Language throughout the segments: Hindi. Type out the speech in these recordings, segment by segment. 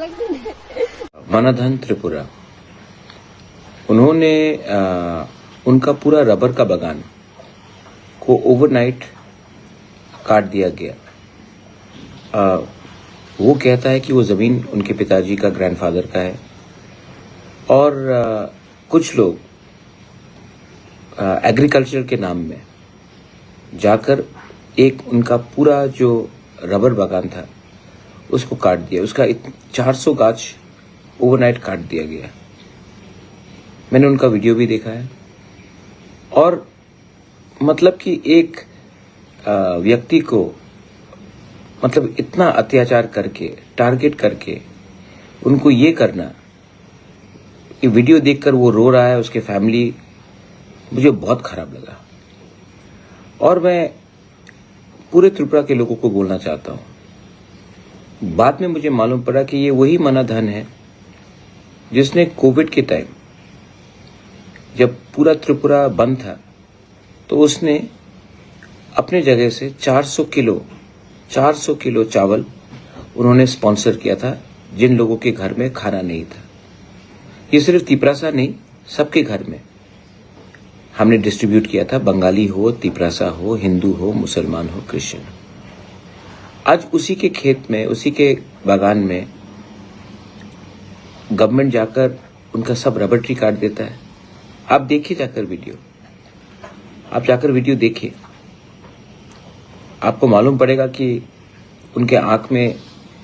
मनाधन त्रिपुरा, उन्होंने उनका पूरा रबर का बागान को ओवरनाइट काट दिया गया। वो कहता है कि वो ज़मीन उनके पिताजी का, ग्रैंडफादर का है, और कुछ लोग एग्रीकल्चर के नाम में जाकर एक उनका पूरा जो रबर बागान था उसको काट दिया। उसका 400 गाछ ओवरनाइट काट दिया गया। मैंने उनका वीडियो भी देखा है। और मतलब कि एक व्यक्ति को मतलब इतना अत्याचार करके, टारगेट करके उनको ये करना, ये वीडियो देखकर वो रो रहा है, उसके फैमिली, मुझे बहुत खराब लगा। और मैं पूरे त्रिपुरा के लोगों को बोलना चाहता हूँ, बाद में मुझे मालूम पड़ा कि ये वही मनाधन है जिसने कोविड के टाइम जब पूरा त्रिपुरा बंद था तो उसने अपने जगह से 400 किलो चावल उन्होंने स्पॉन्सर किया था जिन लोगों के घर में खाना नहीं था। ये सिर्फ तिपरासा नहीं, सबके घर में हमने डिस्ट्रीब्यूट किया था, बंगाली हो, तिपरासा हो, हिंदू हो, मुसलमान हो, क्रिश्चियन। आज उसी के खेत में, उसी के बागान में गवर्नमेंट जाकर उनका सब रबर ट्री काट देता है। आप देखिए जाकर वीडियो, आप जाकर वीडियो देखिए, आपको मालूम पड़ेगा कि उनके आंख में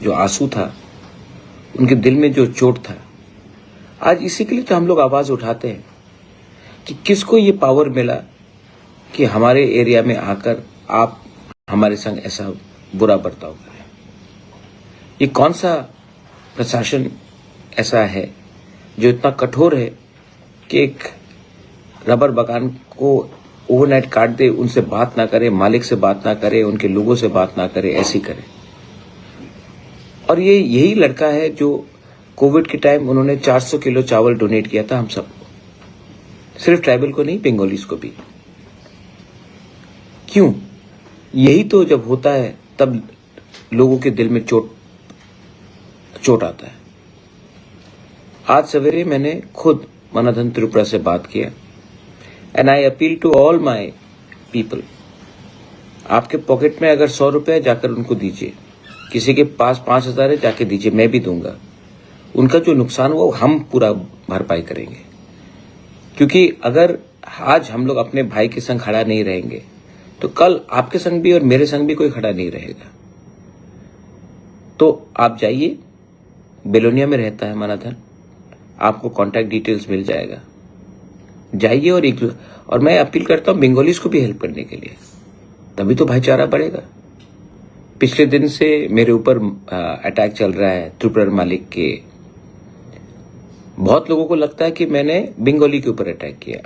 जो आंसू था, उनके दिल में जो चोट था। आज इसी के लिए तो हम लोग आवाज उठाते हैं कि किसको ये पावर मिला कि हमारे एरिया में आकर आप हमारे संग ऐसा बुरा बर्ताव करें। ये कौन सा प्रशासन ऐसा है जो इतना कठोर है कि एक रबर बागान को ओवरनाइट काट दे, उनसे बात ना करे, मालिक से बात ना करे, उनके लोगों से बात ना करे, ऐसी करे। और ये यही लड़का है जो कोविड के टाइम उन्होंने 400 किलो चावल डोनेट किया था हम सबको, सिर्फ ट्राइबल को नहीं, बंगालीज को भी। क्यों? यही तो जब होता है तब लोगों के दिल में चोट आता है। आज सवेरे मैंने खुद मनाधन त्रिपुरा से बात किया, and I appeal to all my people, आपके पॉकेट में अगर 100 रुपए है जाकर उनको दीजिए, किसी के पास 5,000 है जाके दीजिए, मैं भी दूंगा। उनका जो नुकसान हुआ वो हम पूरा भरपाई करेंगे। क्योंकि अगर आज हम लोग अपने भाई के संग खड़ा नहीं रहेंगे तो कल आपके संग भी और मेरे संग भी कोई खड़ा नहीं रहेगा। तो आप जाइए, बेलोनिया में रहता है मनाधन, आपको कांटेक्ट डिटेल्स मिल जाएगा, जाइए। और मैं अपील करता हूं बंगालीज को भी हेल्प करने के लिए, तभी तो भाईचारा बढ़ेगा। पिछले दिन से मेरे ऊपर अटैक चल रहा है त्रिपुरा मालिक के। बहुत लोगों को लगता है कि मैंने बंगाली के ऊपर अटैक किया।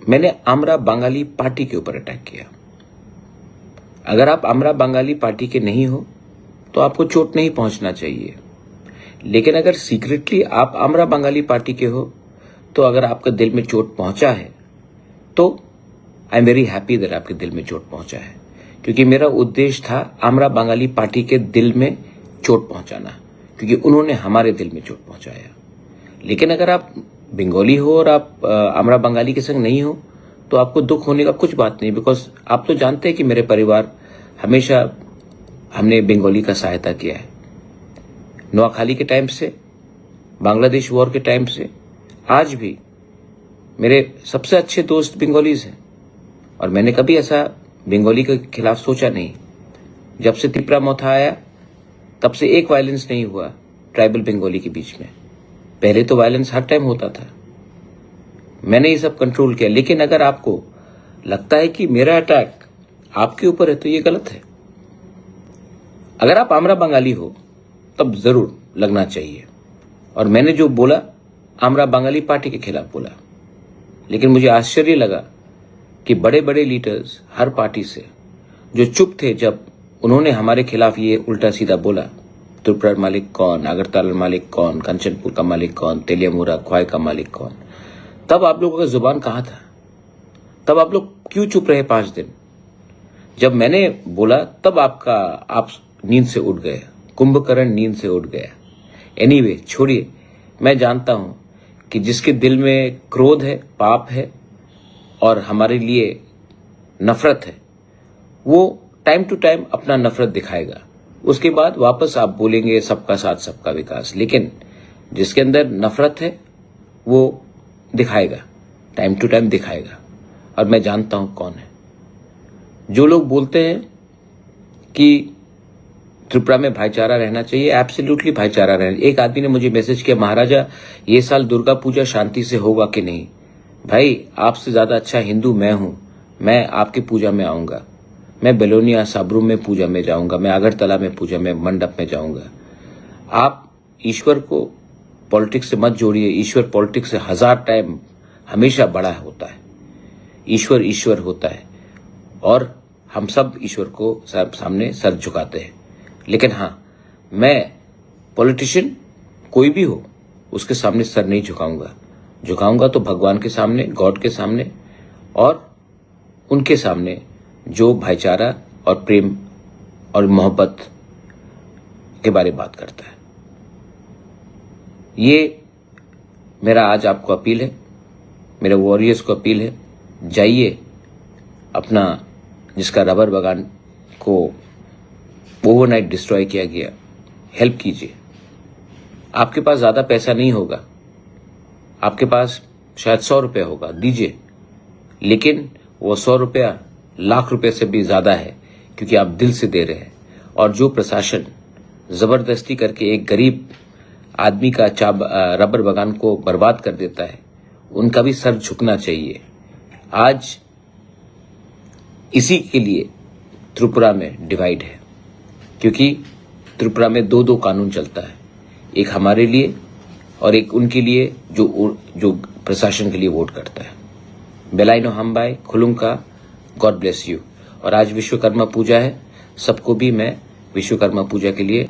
मैंने आमरा बंगाली पार्टी के ऊपर अटैक किया। अगर आप आमरा बंगाली पार्टी के नहीं हो तो आपको चोट नहीं पहुंचना चाहिए, लेकिन अगर सीक्रेटली आप आमरा बंगाली पार्टी के हो तो अगर आपका दिल में चोट पहुंचा है तो I am very happy that आपके दिल में चोट पहुंचा है, क्योंकि मेरा उद्देश्य था आमरा बंगाली पार्टी के दिल में चोट पहुंचाना, क्योंकि उन्होंने हमारे दिल में चोट पहुंचाया। लेकिन अगर आप बंगाली हो और आप आमरा बंगाली के संग नहीं हो तो आपको दुख होने का कुछ बात नहीं, बिकॉज आप तो जानते हैं कि मेरे परिवार हमेशा हमने बंगाली का सहायता किया है। नोआखाली के टाइम से, बांग्लादेश वॉर के टाइम से आज भी मेरे सबसे अच्छे दोस्त बंगालीज हैं, और मैंने कभी ऐसा बंगाली के खिलाफ सोचा नहीं। जब से त्रिपुरा मोथा आया तब से एक वायलेंस नहीं हुआ ट्राइबल बंगाली के बीच में। पहले तो वायलेंस हर टाइम होता था, मैंने ये सब कंट्रोल किया। लेकिन अगर आपको लगता है कि मेरा अटैक आपके ऊपर है तो ये गलत है। अगर आप आमरा बंगाली हो तब जरूर लगना चाहिए। और मैंने जो बोला आमरा बंगाली पार्टी के खिलाफ बोला, लेकिन मुझे आश्चर्य लगा कि बड़े बड़े लीडर्स हर पार्टी से जो चुप थे जब उन्होंने हमारे खिलाफ ये उल्टा सीधा बोला, त्रिपुरा मालिक कौन, अगरतला मालिक कौन, कंचनपुर का मालिक कौन, तेलियामुरा ख्वाई का मालिक कौन, तब आप लोगों का जुबान कहां था? तब आप लोग क्यों चुप रहे 5 दिन? जब मैंने बोला तब आप नींद से उठ गए, कुंभकर्ण नींद से उठ गया। एनीवे छोड़िए, मैं जानता हूं कि जिसके दिल में क्रोध है, पाप है और हमारे लिए नफरत है, वो टाइम टू टाइम अपना नफरत दिखाएगा। उसके बाद वापस आप बोलेंगे सबका साथ सबका विकास, लेकिन जिसके अंदर नफरत है वो दिखाएगा, टाइम टू टाइम दिखाएगा। और मैं जानता हूं कौन है। जो लोग बोलते हैं कि त्रिपुरा में भाईचारा रहना चाहिए, एब्सोल्युटली भाईचारा रहना। एक आदमी ने मुझे मैसेज किया, महाराजा ये साल दुर्गा पूजा शांति से होगा कि नहीं। भाई, आपसे ज्यादा अच्छा हिंदू मैं हूं। मैं आपकी पूजा में आऊंगा, मैं बेलोनिया साबरू में पूजा में जाऊंगा, मैं अगरतला में पूजा में मंडप में जाऊंगा। आप ईश्वर को पॉलिटिक्स से मत जोड़िए। ईश्वर पॉलिटिक्स से 1000 टाइम हमेशा बड़ा होता है। ईश्वर ईश्वर होता है और हम सब ईश्वर को सामने सर झुकाते हैं। लेकिन हां, मैं पॉलिटिशियन कोई भी हो उसके सामने सर नहीं झुकाऊंगा। झुकाऊंगा तो भगवान के सामने, गॉड के सामने और उनके सामने जो भाईचारा और प्रेम और मोहब्बत के बारे में बात करता है। ये मेरा आज आपको अपील है, मेरे वॉरियर्स को अपील है, जाइए अपना जिसका रबर बागान को ओवरनाइट डिस्ट्रॉय किया गया, हेल्प कीजिए। आपके पास ज्यादा पैसा नहीं होगा, आपके पास शायद 100 रुपया होगा, दीजिए। लेकिन वो 100 रुपया लाख रुपए से भी ज्यादा है, क्योंकि आप दिल से दे रहे हैं। और जो प्रशासन जबरदस्ती करके एक गरीब आदमी का रबर बागान को बर्बाद कर देता है, उनका भी सर झुकना चाहिए। आज इसी के लिए त्रिपुरा में डिवाइड है, क्योंकि त्रिपुरा में 2-2 कानून चलता है, एक हमारे लिए और एक उनके लिए जो प्रशासन के लिए वोट करता है। बेलाइनो हमबाई खुलुंका, गॉड ब्लेस यू। और आज विश्वकर्मा पूजा है, सबको भी मैं विश्वकर्मा पूजा के लिए